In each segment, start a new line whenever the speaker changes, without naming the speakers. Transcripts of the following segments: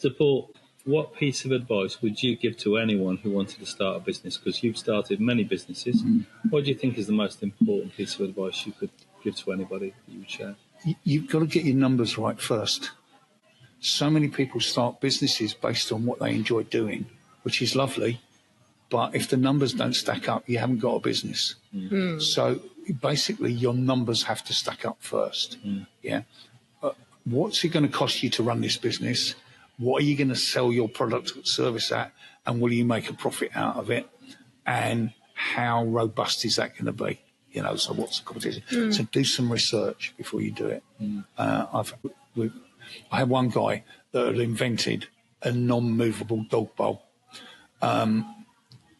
So, Paul, what piece of advice would you give to anyone who wanted to start a business? Because you've started many businesses. What do you think is the most important piece of advice you could give to anybody that you would share?
You've got to get your numbers right first. So many people start businesses based on what they enjoy doing, which is lovely. But if the numbers don't stack up, you haven't got a business. So basically, your numbers have to stack up first. Yeah. What's it going to cost you to run this business? What are you going to sell your product or service at? And will you make a profit out of it? And how robust is that going to be? You know, so what's the competition? So do some research before you do it. I had one guy that had invented a non-movable dog bowl.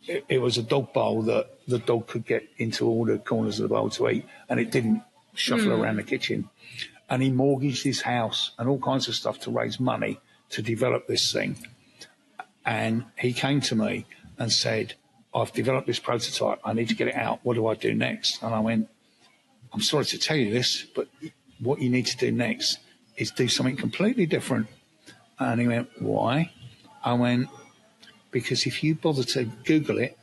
It was a dog bowl that the dog could get into all the corners of the bowl to eat, and it didn't shuffle around the kitchen. And he mortgaged his house and all kinds of stuff to raise money to develop this thing. And he came to me and said, I've developed this prototype. I need to get it out. What do I do next? And I went, I'm sorry to tell you this, but what you need to do next is do something completely different. And he went, why? I went, because if you bother to Google it,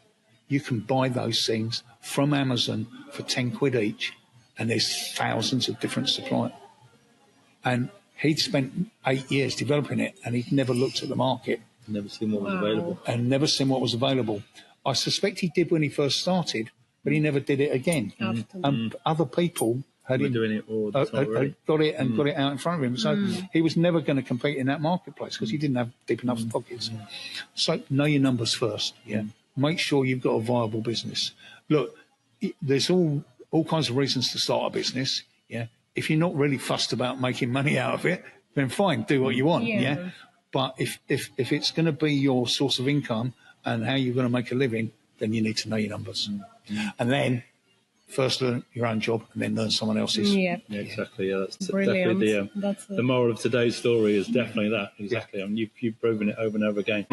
you can buy those things from Amazon for 10 quid each, and there's thousands of different suppliers. And he'd spent 8 years developing it, and he'd never looked at the market.
Never seen what was available.
And never seen what was available. I suspect he did when he first started, but he never did it again. Other people had
doing it all the time,
had got it and got it out in front of him. So he was never going to compete in that marketplace because he didn't have deep enough pockets. So know your numbers first. Yeah, make sure you've got a viable business. Look, there's all kinds of reasons to start a business. Yeah, if you're not really fussed about making money out of it, then fine, do what you want. Yeah, but if it's going to be your source of income and how you're going to make a living, then you need to know your numbers. And then first learn your own job and then learn someone else's.
Yeah, exactly. Yeah, that's definitely the moral of today's story is definitely that. Exactly. I mean, you've proven it over and over again.